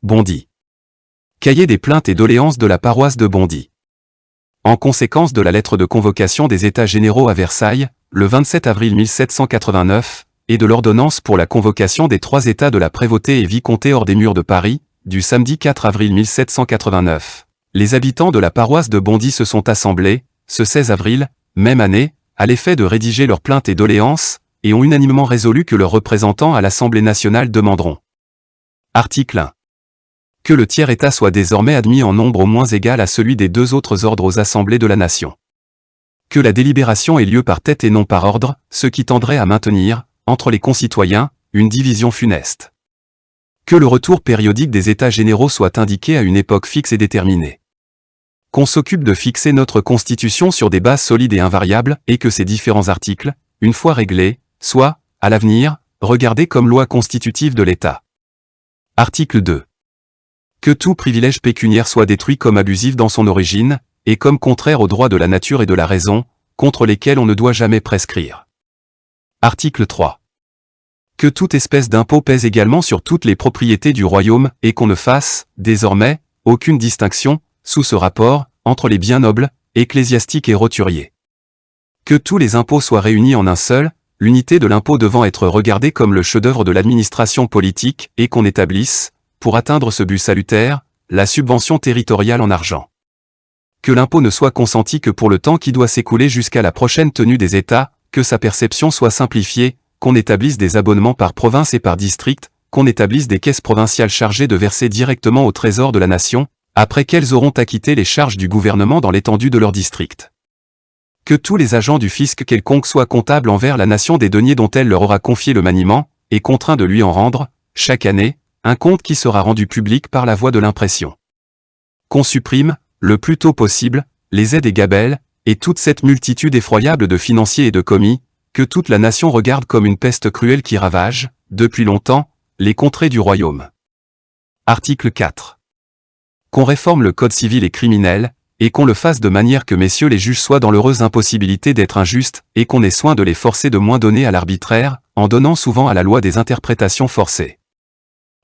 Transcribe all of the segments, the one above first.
Bondy. Cahier des plaintes et doléances de la paroisse de Bondy. En conséquence de la lettre de convocation des États généraux à Versailles, le 27 avril 1789, et de l'ordonnance pour la convocation des 3 États de la prévôté et vicomté hors des murs de Paris, du samedi 4 avril 1789, les habitants de la paroisse de Bondy se sont assemblés, ce 16 avril, même année, à l'effet de rédiger leurs plaintes et doléances, et ont unanimement résolu que leurs représentants à l'Assemblée nationale demanderont. Article 1. Que le tiers-État soit désormais admis en nombre au moins égal à celui des 2 autres ordres aux assemblées de la nation. Que la délibération ait lieu par tête et non par ordre, ce qui tendrait à maintenir, entre les concitoyens, une division funeste. Que le retour périodique des États généraux soit indiqué à une époque fixe et déterminée. Qu'on s'occupe de fixer notre Constitution sur des bases solides et invariables, et que ces différents articles, une fois réglés, soient, à l'avenir, regardés comme loi constitutive de l'État. Article 2. Que tout privilège pécuniaire soit détruit comme abusif dans son origine, et comme contraire aux droits de la nature et de la raison, contre lesquels on ne doit jamais prescrire. Article 3. Que toute espèce d'impôt pèse également sur toutes les propriétés du royaume, et qu'on ne fasse, désormais, aucune distinction, sous ce rapport, entre les biens nobles, ecclésiastiques et roturiers. Que tous les impôts soient réunis en un seul, l'unité de l'impôt devant être regardée comme le chef-d'œuvre de l'administration politique, et qu'on établisse, pour atteindre ce but salutaire, la subvention territoriale en argent. Que l'impôt ne soit consenti que pour le temps qui doit s'écouler jusqu'à la prochaine tenue des États, que sa perception soit simplifiée, qu'on établisse des abonnements par province et par district, qu'on établisse des caisses provinciales chargées de verser directement au trésor de la nation, après qu'elles auront acquitté les charges du gouvernement dans l'étendue de leur district. Que tous les agents du fisc quelconque soient comptables envers la nation des deniers dont elle leur aura confié le maniement, et contraints de lui en rendre, chaque année, un compte qui sera rendu public par la voie de l'impression. Qu'on supprime, le plus tôt possible, les aides et gabelles, et toute cette multitude effroyable de financiers et de commis, que toute la nation regarde comme une peste cruelle qui ravage, depuis longtemps, les contrées du royaume. Article 4. Qu'on réforme le code civil et criminel, et qu'on le fasse de manière que messieurs les juges soient dans l'heureuse impossibilité d'être injustes, et qu'on ait soin de les forcer de moins donner à l'arbitraire, en donnant souvent à la loi des interprétations forcées.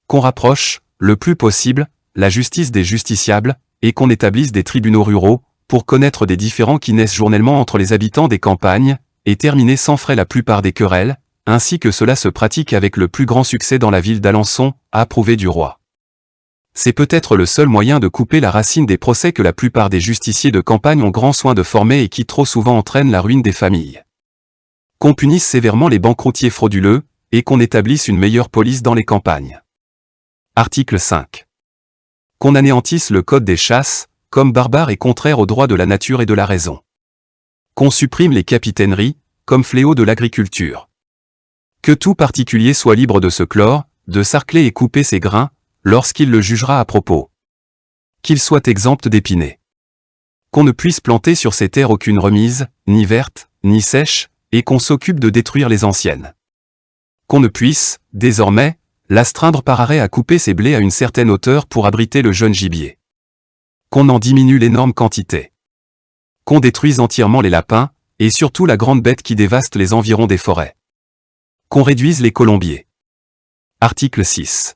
Qu'on rapproche, le plus possible, la justice des justiciables, et qu'on établisse des tribunaux ruraux, pour connaître des différends qui naissent journellement entre les habitants des campagnes, et terminer sans frais la plupart des querelles, ainsi que cela se pratique avec le plus grand succès dans la ville d'Alençon, approuvée du roi. C'est peut-être le seul moyen de couper la racine des procès que la plupart des justiciers de campagne ont grand soin de former et qui trop souvent entraînent la ruine des familles. Qu'on punisse sévèrement les banqueroutiers frauduleux, et qu'on établisse une meilleure police dans les campagnes. Article 5. Qu'on anéantisse le code des chasses, comme barbare et contraire aux droits de la nature et de la raison. Qu'on supprime les capitaineries, comme fléau de l'agriculture. Que tout particulier soit libre de se clore, de sarcler et couper ses grains, lorsqu'il le jugera à propos. Qu'il soit exempt d'épiner. Qu'on ne puisse planter sur ces terres aucune remise, ni verte, ni sèche, et qu'on s'occupe de détruire les anciennes. Qu'on ne puisse, désormais, l'astreindre par arrêt à couper ses blés à une certaine hauteur pour abriter le jeune gibier. Qu'on en diminue l'énorme quantité. Qu'on détruise entièrement les lapins, et surtout la grande bête qui dévaste les environs des forêts. Qu'on réduise les colombiers. Article 6.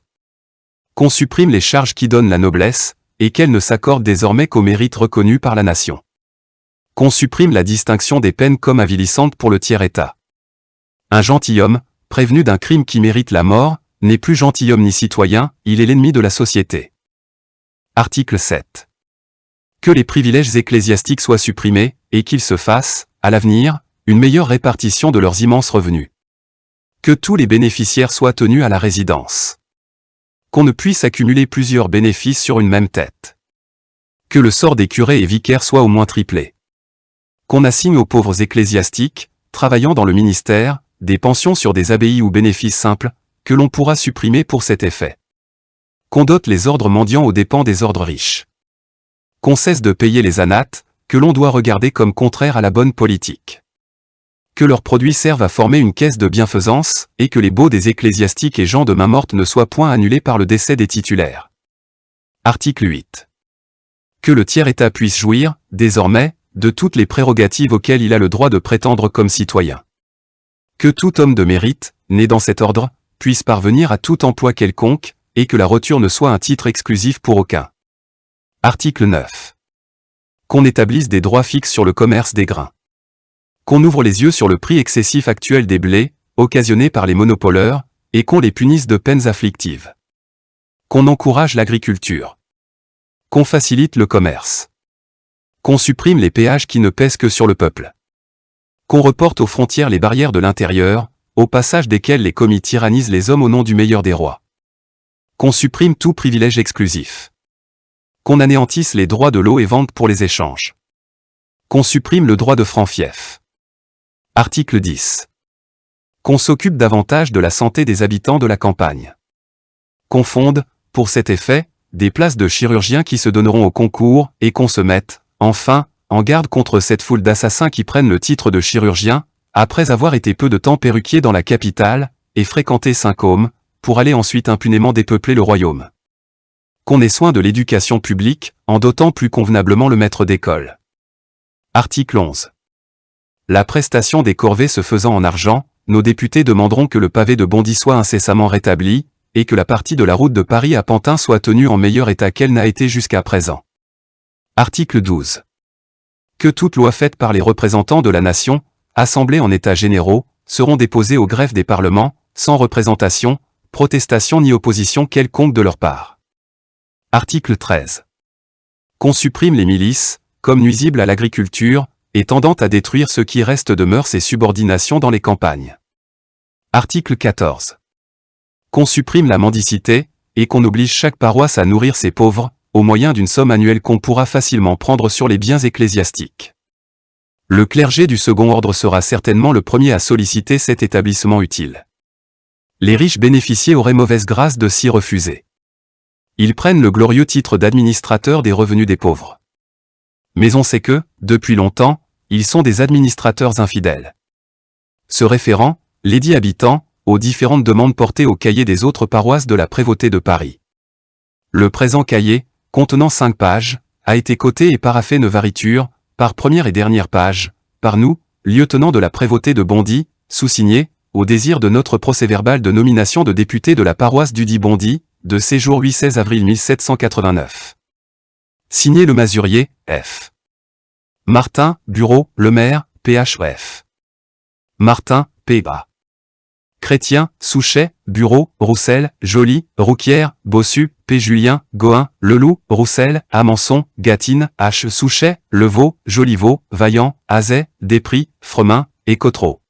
Qu'on supprime les charges qui donnent la noblesse, et qu'elles ne s'accordent désormais qu'au mérite reconnu par la nation. Qu'on supprime la distinction des peines comme avilissantes pour le tiers-État. Un gentilhomme, prévenu d'un crime qui mérite la mort, n'est plus gentilhomme ni citoyen, il est l'ennemi de la société. Article 7. Que les privilèges ecclésiastiques soient supprimés, et qu'ils se fassent, à l'avenir, une meilleure répartition de leurs immenses revenus. Que tous les bénéficiaires soient tenus à la résidence. Qu'on ne puisse accumuler plusieurs bénéfices sur une même tête. Que le sort des curés et vicaires soit au moins triplé. Qu'on assigne aux pauvres ecclésiastiques, travaillant dans le ministère, des pensions sur des abbayes ou bénéfices simples, que l'on pourra supprimer pour cet effet. Qu'on dote les ordres mendiants aux dépens des ordres riches. Qu'on cesse de payer les anates, que l'on doit regarder comme contraires à la bonne politique. Que leurs produits servent à former une caisse de bienfaisance, et que les baux des ecclésiastiques et gens de main morte ne soient point annulés par le décès des titulaires. Article 8. Que le tiers-État puisse jouir, désormais, de toutes les prérogatives auxquelles il a le droit de prétendre comme citoyen. Que tout homme de mérite, né dans cet ordre, puisse parvenir à tout emploi quelconque, et que la roture ne soit un titre exclusif pour aucun. Article 9. Qu'on établisse des droits fixes sur le commerce des grains. Qu'on ouvre les yeux sur le prix excessif actuel des blés, occasionné par les monopoleurs, et qu'on les punisse de peines afflictives. Qu'on encourage l'agriculture. Qu'on facilite le commerce. Qu'on supprime les péages qui ne pèsent que sur le peuple. Qu'on reporte aux frontières les barrières de l'intérieur, au passage desquelles les commis tyrannisent les hommes au nom du meilleur des rois. Qu'on supprime tout privilège exclusif. Qu'on anéantisse les droits de lot et vente pour les échanges. Qu'on supprime le droit de franc-fief. Article 10. Qu'on s'occupe davantage de la santé des habitants de la campagne. Qu'on fonde, pour cet effet, des places de chirurgiens qui se donneront au concours et qu'on se mette, enfin, en garde contre cette foule d'assassins qui prennent le titre de chirurgien, après avoir été peu de temps perruquiers dans la capitale, et fréquenté Saint-Côme, pour aller ensuite impunément dépeupler le royaume. Qu'on ait soin de l'éducation publique, en dotant plus convenablement le maître d'école. Article 11. La prestation des corvées se faisant en argent, nos députés demanderont que le pavé de Bondy soit incessamment rétabli, et que la partie de la route de Paris à Pantin soit tenue en meilleur état qu'elle n'a été jusqu'à présent. Article 12. Que toutes lois faites par les représentants de la nation, assemblées en états généraux, seront déposées au greffe des parlements, sans représentation, protestation ni opposition quelconque de leur part. Article 13. Qu'on supprime les milices, comme nuisibles à l'agriculture, et tendant à détruire ce qui reste de mœurs et subordination dans les campagnes. Article 14. Qu'on supprime la mendicité, et qu'on oblige chaque paroisse à nourrir ses pauvres, au moyen d'une somme annuelle qu'on pourra facilement prendre sur les biens ecclésiastiques. Le clergé du second ordre sera certainement le premier à solliciter cet établissement utile. Les riches bénéficiaires auraient mauvaise grâce de s'y refuser. Ils prennent le glorieux titre d'administrateurs des revenus des pauvres. Mais on sait que, depuis longtemps, ils sont des administrateurs infidèles. Se référant, lesdits habitants, aux différentes demandes portées au cahier des autres paroisses de la prévôté de Paris. Le présent cahier, contenant 5 pages, a été coté et paraphé variture, par première et dernière page, par nous, lieutenants de la prévôté de Bondy, sous-signé, au désir de notre procès-verbal de nomination de député de la paroisse dudit Bondy, de séjour 8-16 avril 1789. Signé le Masurier, F. Martin, Bureau, Le Maire, PHF. Martin, P.A. Chrétien, Souchet, Bureau, Roussel, Joly, Rouquière, Bossu, P. Julien, Gohin, Leloup, Roussel, Amançon, Gatine, H. Souchet, Levaux, Joliveau, Vaillant, Azet, Despris, Fremin, et Cotreau.